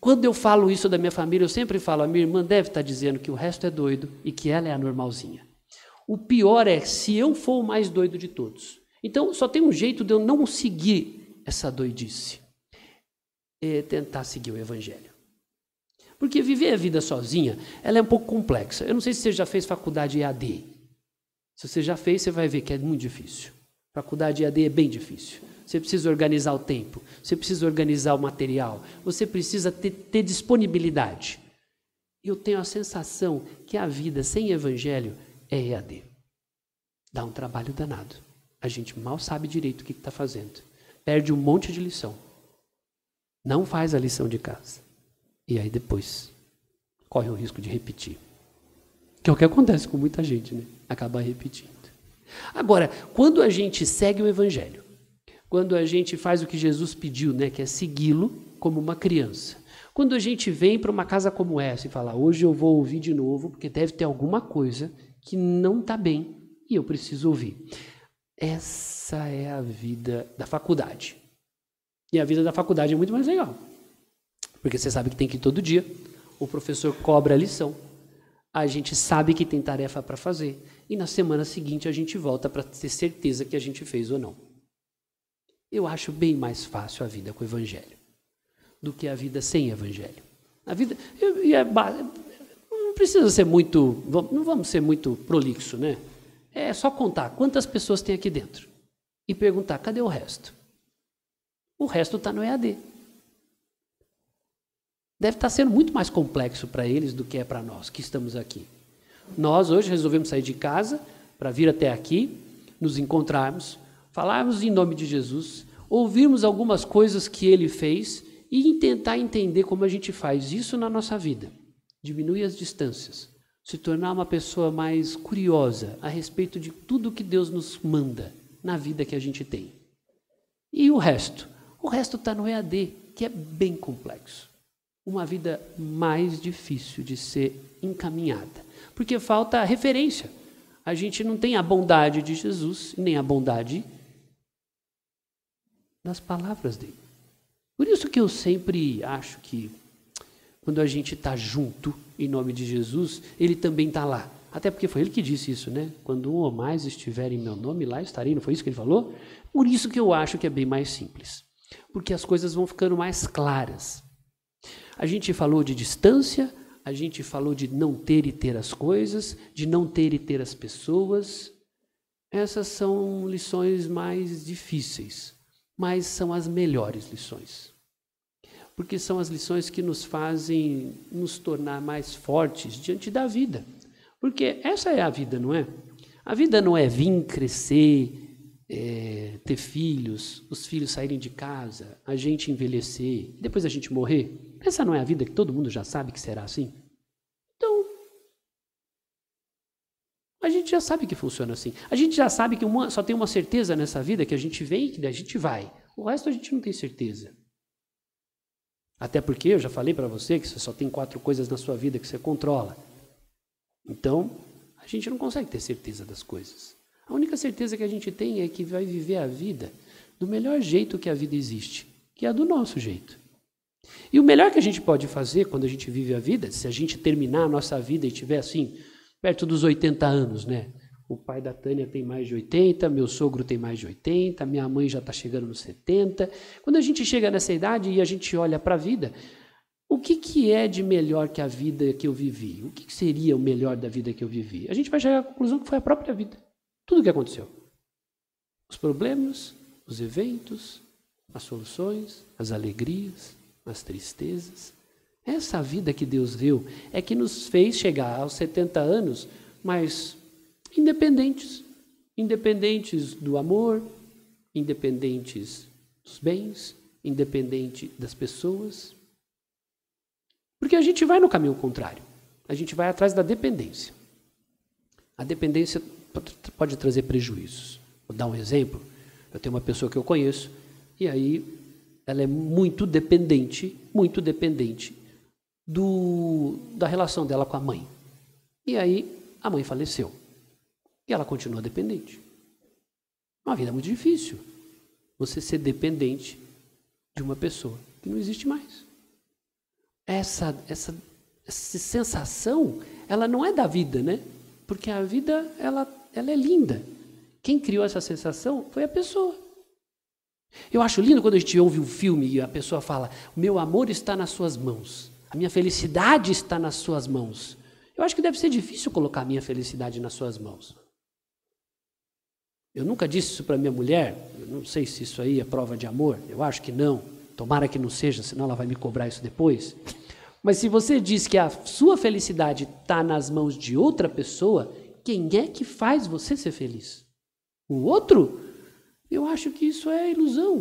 Quando eu falo isso da minha família, eu sempre falo, a minha irmã deve estar dizendo que o resto é doido e que ela é a normalzinha. O pior é se eu for o mais doido de todos. Então, só tem um jeito de eu não seguir essa doidice. É tentar seguir o evangelho. Porque viver a vida sozinha, ela é um pouco complexa. Eu não sei se você já fez faculdade EAD. Se você já fez, você vai ver que é muito difícil. Faculdade EAD é bem difícil. Você precisa organizar o tempo, você precisa organizar o material, você precisa ter disponibilidade. Eu tenho a sensação que a vida sem evangelho é EAD. Dá um trabalho danado. A gente mal sabe direito o que está fazendo. Perde um monte de lição. Não faz a lição de casa. E aí depois corre o risco de repetir. Que é o que acontece com muita gente, né? Acabar repetindo. Agora, quando a gente segue o evangelho, quando a gente faz o que Jesus pediu, né, que é segui-lo como uma criança, quando a gente vem para uma casa como essa e fala, hoje eu vou ouvir de novo, porque deve ter alguma coisa que não está bem e eu preciso ouvir. Essa é a vida da faculdade. E a vida da faculdade é muito mais legal. Porque você sabe que tem que ir todo dia, o professor cobra a lição, a gente sabe que tem tarefa para fazer. E na semana seguinte a gente volta para ter certeza que a gente fez ou não. Eu acho bem mais fácil a vida com o Evangelho do que a vida sem Evangelho. A vida não precisa ser muito, não vamos ser muito prolixo, né? É só contar quantas pessoas tem aqui dentro e perguntar, cadê o resto? O resto está no EAD. Deve estar sendo muito mais complexo para eles do que é para nós que estamos aqui. Nós hoje resolvemos sair de casa para vir até aqui, nos encontrarmos, falarmos em nome de Jesus, ouvirmos algumas coisas que Ele fez e tentar entender como a gente faz isso na nossa vida. Diminuir as distâncias, se tornar uma pessoa mais curiosa a respeito de tudo que Deus nos manda na vida que a gente tem. E o resto? O resto está no EAD, que é bem complexo. Uma vida mais difícil de ser encaminhada, porque falta a referência. A gente não tem a bondade de Jesus, nem a bondade das palavras dele. Por isso que eu sempre acho que quando a gente está junto em nome de Jesus, ele também está lá. Até porque foi ele que disse isso, né? Quando um ou mais estiver em meu nome, lá estarei. Não foi isso que ele falou? Por isso que eu acho que é bem mais simples. Porque as coisas vão ficando mais claras. A gente falou de distância, a gente falou de não ter e ter as coisas, de não ter e ter as pessoas. Essas são lições mais difíceis, mas são as melhores lições. Porque são as lições que nos fazem nos tornar mais fortes diante da vida. Porque essa é a vida, não é? A vida não é vir crescer, ter filhos, os filhos saírem de casa, a gente envelhecer, depois a gente morrer. Essa não é a vida que todo mundo já sabe que será assim? Então, a gente já sabe que funciona assim. A gente já sabe que só tem uma certeza nessa vida, que a gente vem e que a gente vai. O resto a gente não tem certeza. Até porque eu já falei para você que você só tem 4 coisas na sua vida que você controla. Então, a gente não consegue ter certeza das coisas. A única certeza que a gente tem é que vai viver a vida do melhor jeito que a vida existe, que é do nosso jeito. E o melhor que a gente pode fazer quando a gente vive a vida, se a gente terminar a nossa vida e estiver assim, perto dos 80 anos, né? O pai da Tânia tem mais de 80, meu sogro tem mais de 80, minha mãe já está chegando nos 70. Quando a gente chega nessa idade e a gente olha para a vida, o que é de melhor que a vida que eu vivi? O que seria o melhor da vida que eu vivi? A gente vai chegar à conclusão que foi a própria vida. Tudo o que aconteceu. Os problemas, os eventos, as soluções, as alegrias, as tristezas. Essa vida que Deus deu é que nos fez chegar aos 70 anos, mas independentes. Independentes do amor, independentes dos bens, independente das pessoas. Porque a gente vai no caminho contrário. A gente vai atrás da dependência. A dependência pode trazer prejuízos. Vou dar um exemplo. Eu tenho uma pessoa que eu conheço e aí ela é muito dependente da relação dela com a mãe. E aí a mãe faleceu. E ela continua dependente. Uma vida muito difícil. Você ser dependente de uma pessoa que não existe mais. Essa sensação, ela não é da vida, né? Porque a vida, ela é linda. Quem criou essa sensação foi a pessoa. Eu acho lindo quando a gente ouve um filme e a pessoa fala: meu amor está nas suas mãos, a minha felicidade está nas suas mãos. Eu acho que deve ser difícil colocar a minha felicidade nas suas mãos. Eu nunca disse isso para minha mulher, eu não sei se isso aí é prova de amor, eu acho que não, tomara que não seja, senão ela vai me cobrar isso depois. Mas se você diz que a sua felicidade está nas mãos de outra pessoa, quem é que faz você ser feliz? O outro? Eu acho que isso é ilusão,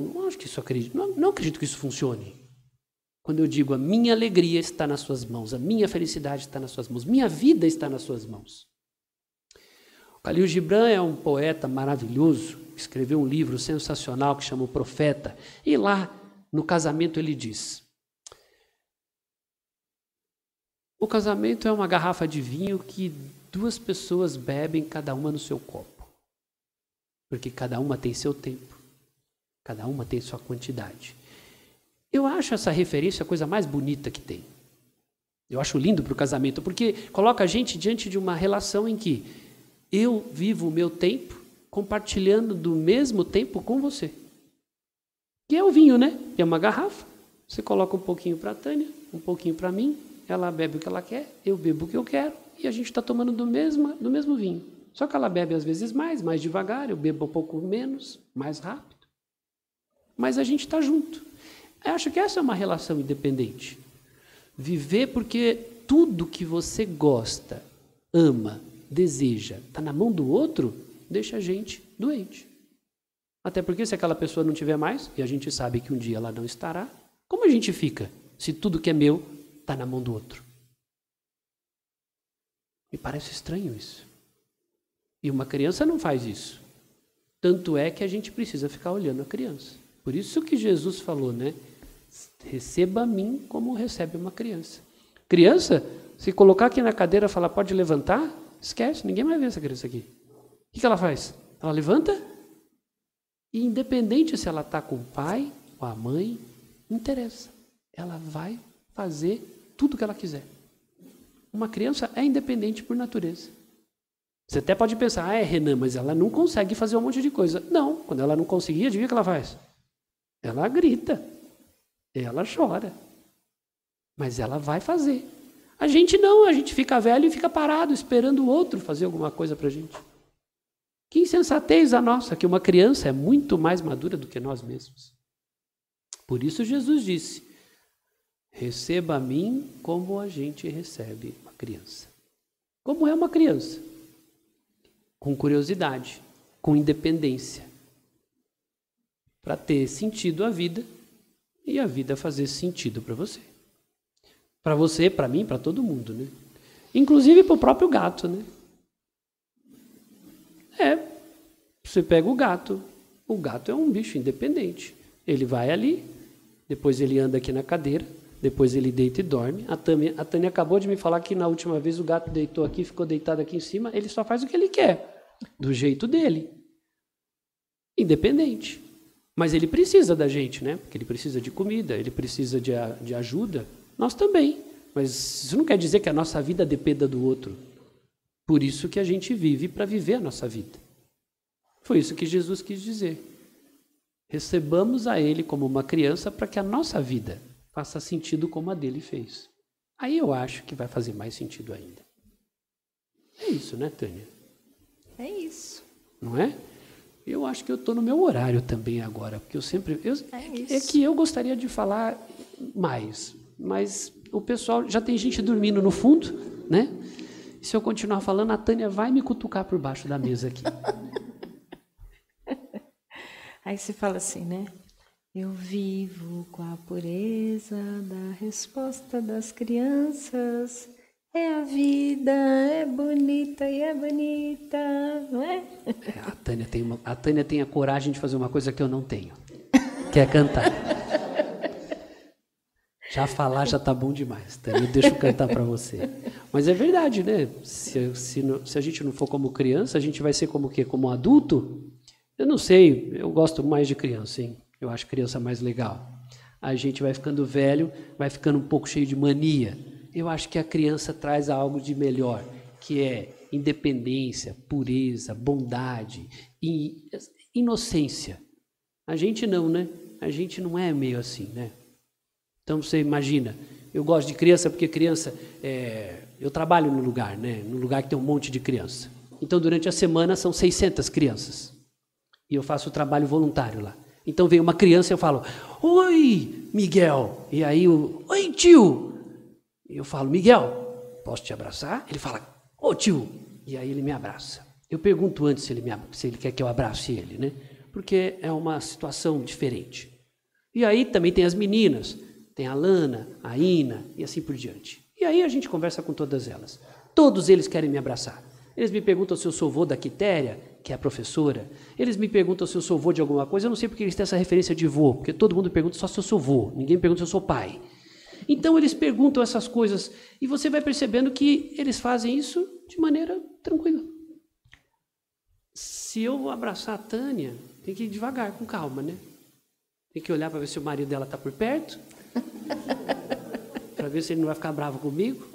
não acredito que isso funcione. Quando eu digo a minha alegria está nas suas mãos, a minha felicidade está nas suas mãos, minha vida está nas suas mãos. Khalil Gibran é um poeta maravilhoso, escreveu um livro sensacional que chama O Profeta, e lá no casamento ele diz: o casamento é uma garrafa de vinho que 2 pessoas bebem, cada uma no seu copo. Porque cada uma tem seu tempo, cada uma tem sua quantidade. Eu acho essa referência a coisa mais bonita que tem. Eu acho lindo para o casamento, porque coloca a gente diante de uma relação em que eu vivo o meu tempo compartilhando do mesmo tempo com você. Que é o vinho, né? É uma garrafa. Você coloca um pouquinho para a Tânia, um pouquinho para mim, ela bebe o que ela quer, eu bebo o que eu quero, e a gente está tomando do mesmo vinho. Só que ela bebe às vezes mais devagar, eu bebo um pouco menos, mais rápido. Mas a gente está junto. Eu acho que essa é uma relação independente. Viver porque tudo que você gosta, ama, deseja, está na mão do outro, deixa a gente doente. Até porque se aquela pessoa não tiver mais, e a gente sabe que um dia ela não estará, como a gente fica se tudo que é meu está na mão do outro? Me parece estranho isso. E uma criança não faz isso. Tanto é que a gente precisa ficar olhando a criança. Por isso que Jesus falou, né? Receba a mim como recebe uma criança. Criança, se colocar aqui na cadeira e falar, pode levantar, esquece, ninguém vai ver essa criança aqui. O que ela faz? Ela levanta e independente se ela está com o pai ou a mãe, não interessa. Ela vai fazer tudo o que ela quiser. Uma criança é independente por natureza. Você até pode pensar, Renan, mas ela não consegue fazer um monte de coisa. Não, quando ela não conseguia, adivinha o que ela faz? Ela grita, ela chora, mas ela vai fazer. A gente não, a gente fica velho e fica parado, esperando o outro fazer alguma coisa para a gente. Que insensatez a nossa, que uma criança é muito mais madura do que nós mesmos. Por isso Jesus disse, receba a mim como a gente recebe uma criança. Como é uma criança? Com curiosidade, com independência. Para ter sentido a vida e a vida fazer sentido para você. Para você, para mim, para todo mundo, né? Inclusive para o próprio gato, né? Você pega o gato é um bicho independente. Ele vai ali, depois ele anda aqui na cadeira, depois ele deita e dorme. A Tânia acabou de me falar que na última vez o gato deitou aqui, ficou deitado aqui em cima, ele só faz o que ele quer, do jeito dele. Independente. Mas ele precisa da gente, né? Porque ele precisa de comida, ele precisa de ajuda. Nós também. Mas isso não quer dizer que a nossa vida dependa do outro. Por isso que a gente vive para viver a nossa vida. Foi isso que Jesus quis dizer. Recebamos a Ele como uma criança para que a nossa vida faça sentido como a dele fez. Aí eu acho que vai fazer mais sentido ainda. É isso, né, Tânia? É isso. Não é? Eu acho que eu estou no meu horário também agora, porque é que eu gostaria de falar mais, mas o pessoal, já tem gente dormindo no fundo, né? E se eu continuar falando, a Tânia vai me cutucar por baixo da mesa aqui. Aí você fala assim, né? Eu vivo com a pureza da resposta das crianças. É a vida, é bonita e é bonita, não é? A Tânia tem a coragem de fazer uma coisa que eu não tenho, que é cantar. Já falar já tá bom demais, Tânia, deixa eu cantar para você. Mas é verdade, né? Se a gente não for como criança, a gente vai ser como o quê? Como adulto? Eu não sei, eu gosto mais de criança, hein? Eu acho criança mais legal. A gente vai ficando velho, vai ficando um pouco cheio de mania. Eu acho que a criança traz algo de melhor, que é independência, pureza, bondade e inocência. A gente não, né? A gente não é meio assim, né? Então você imagina, eu gosto de criança porque criança, eu trabalho no lugar, né? No lugar que tem um monte de criança. Então durante a semana são 600 crianças e eu faço o trabalho voluntário lá. Então vem uma criança e eu falo, oi, Miguel. E aí, oi, tio. E eu falo, Miguel, posso te abraçar? Ele fala, ô tio. E aí ele me abraça. Eu pergunto antes se ele quer que eu abrace ele, né? Porque é uma situação diferente. E aí também tem as meninas, tem a Lana, a Ina e assim por diante. E aí a gente conversa com todas elas. Todos eles querem me abraçar. Eles me perguntam se eu sou vô da Quitéria, que é a professora. Eles me perguntam se eu sou vô de alguma coisa. Eu não sei porque eles têm essa referência de vô, porque todo mundo pergunta só se eu sou vô. Ninguém pergunta se eu sou pai. Então eles perguntam essas coisas e você vai percebendo que eles fazem isso de maneira tranquila. Se eu abraçar a Tânia, tem que ir devagar, com calma, né? Tem que olhar para ver se o marido dela está por perto. para ver se ele não vai ficar bravo comigo.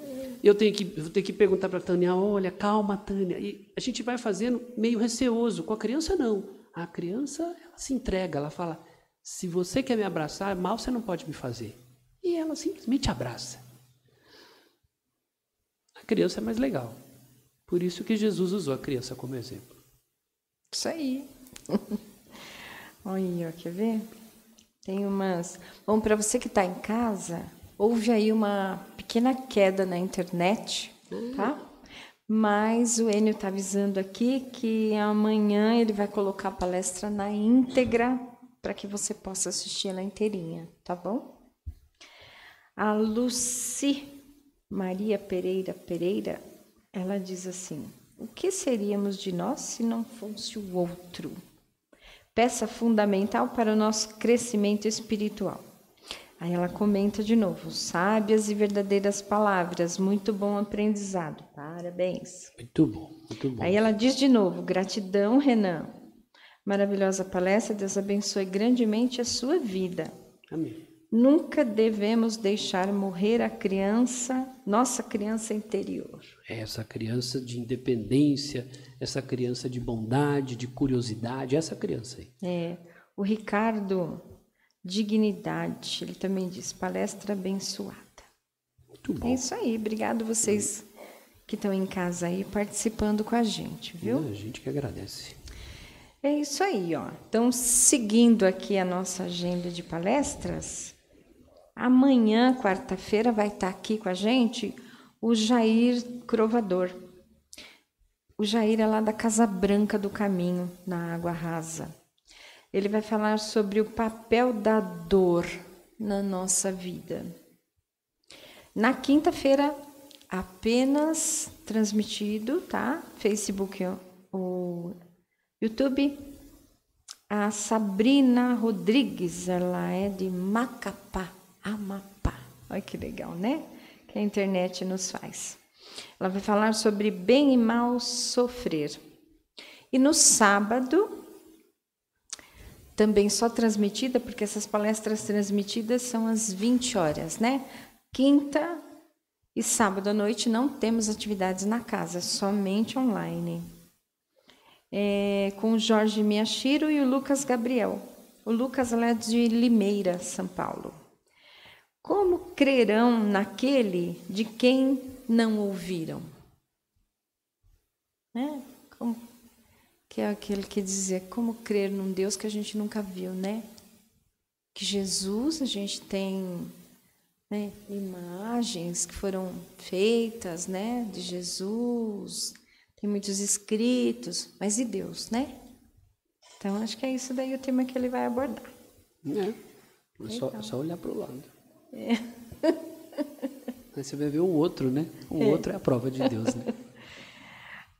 Eu tenho que perguntar para a Tânia, olha, calma, Tânia. E a gente vai fazendo meio receoso. Com a criança, não. A criança, ela se entrega, ela fala, se você quer me abraçar, mal você não pode me fazer. E ela simplesmente abraça. A criança é mais legal. Por isso que Jesus usou a criança como exemplo. Isso aí. Olha, quer ver? Tem umas... Bom, para você que está em casa, houve aí uma pequena queda na internet, tá? Mas o Enio está avisando aqui que amanhã ele vai colocar a palestra na íntegra para que você possa assistir ela inteirinha, tá bom? A Luci Maria Pereira, ela diz assim, o que seríamos de nós se não fosse o outro? Peça fundamental para o nosso crescimento espiritual. Aí ela comenta de novo, sábias e verdadeiras palavras, muito bom aprendizado, parabéns. Muito bom, muito bom. Aí ela diz de novo, gratidão, Renan. Maravilhosa palestra, Deus abençoe grandemente a sua vida. Amém. Nunca devemos deixar morrer a criança, nossa criança interior. Essa criança de independência, essa criança de bondade, de curiosidade, essa criança aí. O Ricardo, dignidade, ele também diz, palestra abençoada. Muito bom. É isso aí, obrigado vocês que estão em casa aí participando com a gente, viu? A gente que agradece. É isso aí, ó. Então, seguindo aqui a nossa agenda de palestras, amanhã, quarta-feira, vai estar aqui com a gente o Jair Crovador. O Jair é lá da Casa Branca do Caminho, na Água Rasa. Ele vai falar sobre o papel da dor na nossa vida. Na quinta-feira, apenas transmitido, tá? Facebook, o YouTube. A Sabrina Rodrigues, ela é de Macapá, Amapá. Olha que legal, né? Que a internet nos faz. Ela vai falar sobre bem e mal sofrer. E no sábado, também só transmitida, porque essas palestras transmitidas são às 20 horas, né? Quinta e sábado à noite não temos atividades na casa, somente online. Com o Jorge Miyashiro e o Lucas Gabriel. O Lucas é de Limeira, São Paulo. Como crerão naquele de quem não ouviram? Né? Que é aquele que dizia, como crer num Deus que a gente nunca viu, né? Que Jesus, a gente tem, né, imagens que foram feitas, né, de Jesus, tem muitos escritos, mas e Deus, né? Então, acho que é isso daí o tema que ele vai abordar. Só olhar para o lado. Aí você vai ver o outro, né? O outro é a prova de Deus, né?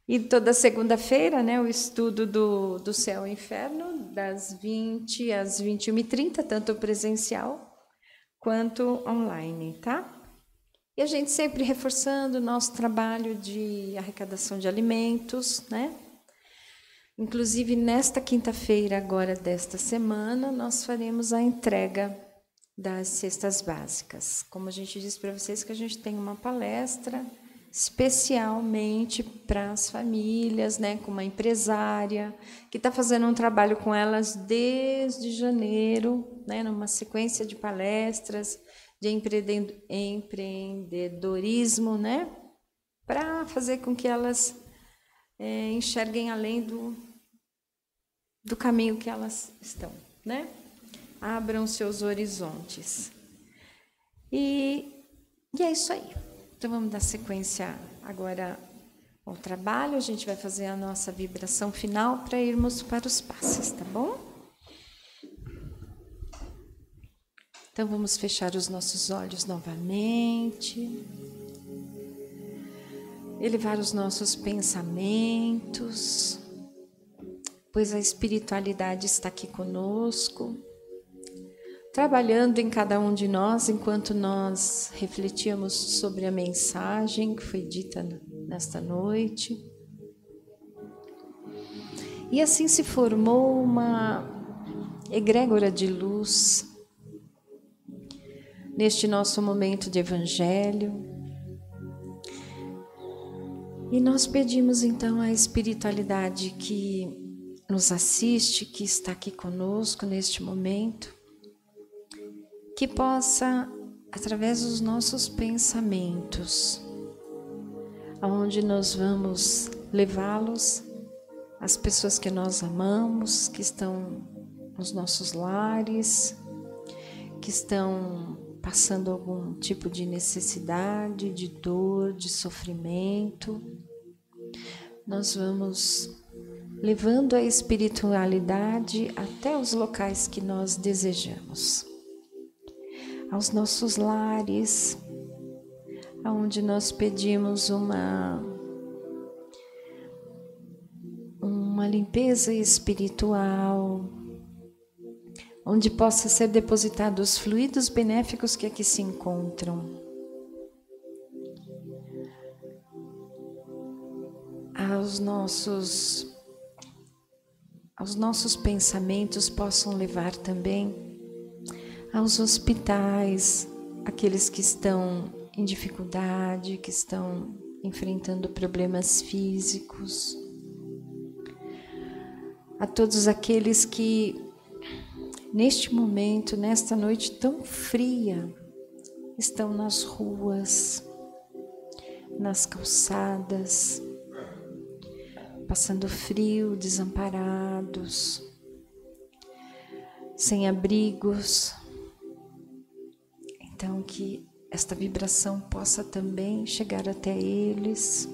E toda segunda-feira, né, o estudo do céu e inferno, das 20 às 21h30, tanto presencial quanto online, tá? E a gente sempre reforçando o nosso trabalho de arrecadação de alimentos, né? Inclusive, nesta quinta-feira, agora desta semana, nós faremos a entrega das cestas básicas. Como a gente disse para vocês que a gente tem uma palestra especialmente para as famílias, né, com uma empresária que está fazendo um trabalho com elas desde janeiro, né, numa sequência de palestras de empreendedorismo, né, para fazer com que elas enxerguem além do caminho que elas estão, né, abram seus horizontes. E é isso aí. Então, vamos dar sequência agora ao trabalho. A gente vai fazer a nossa vibração final para irmos para os passes, tá bom? Então, vamos fechar os nossos olhos novamente. Elevar os nossos pensamentos, pois a espiritualidade está aqui conosco, trabalhando em cada um de nós enquanto nós refletíamos sobre a mensagem que foi dita nesta noite. E assim se formou uma egrégora de luz neste nosso momento de Evangelho. E nós pedimos então à espiritualidade que nos assiste, que está aqui conosco neste momento, que possa, através dos nossos pensamentos, aonde nós vamos levá-los, as pessoas que nós amamos, que estão nos nossos lares, que estão passando algum tipo de necessidade, de dor, de sofrimento. Nós vamos levando a espiritualidade até os locais que nós desejamos, aos nossos lares, aonde nós pedimos uma limpeza espiritual, onde possa ser depositados os fluidos benéficos que aqui se encontram. Aos nossos pensamentos possam levar também aos hospitais, aqueles que estão em dificuldade, que estão enfrentando problemas físicos, a todos aqueles que neste momento, nesta noite tão fria, estão nas ruas, nas calçadas, passando frio, desamparados, sem abrigos. Então, que esta vibração possa também chegar até eles.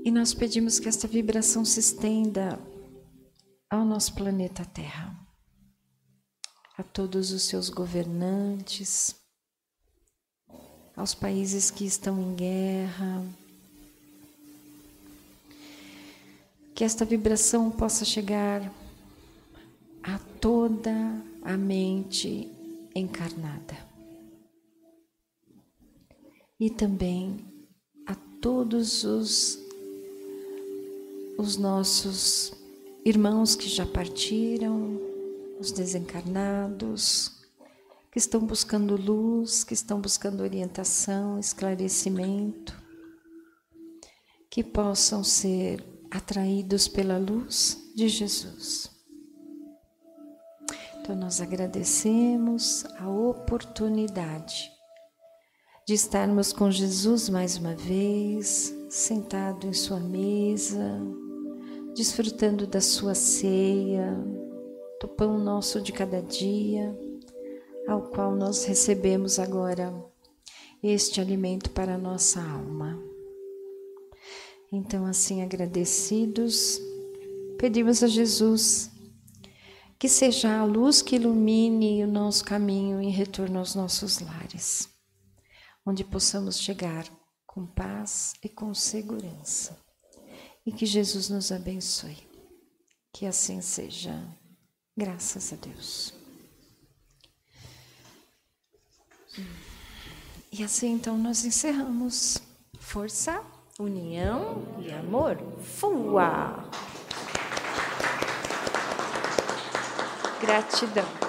E nós pedimos que esta vibração se estenda ao nosso planeta Terra, a todos os seus governantes, aos países que estão em guerra, que esta vibração possa chegar a toda a mente encarnada e também a todos os nossos irmãos que já partiram, os desencarnados, que estão buscando luz, que estão buscando orientação, esclarecimento, que possam ser atraídos pela luz de Jesus. Então nós agradecemos a oportunidade de estarmos com Jesus mais uma vez, sentado em sua mesa, desfrutando da sua ceia, do pão nosso de cada dia, ao qual nós recebemos agora este alimento para a nossa alma. Então, assim agradecidos, pedimos a Jesus que seja a luz que ilumine o nosso caminho em retorno aos nossos lares, onde possamos chegar com paz e com segurança. E que Jesus nos abençoe. Que assim seja. Graças a Deus. E assim então nós encerramos. Força, união e amor. Fua! Gratidão.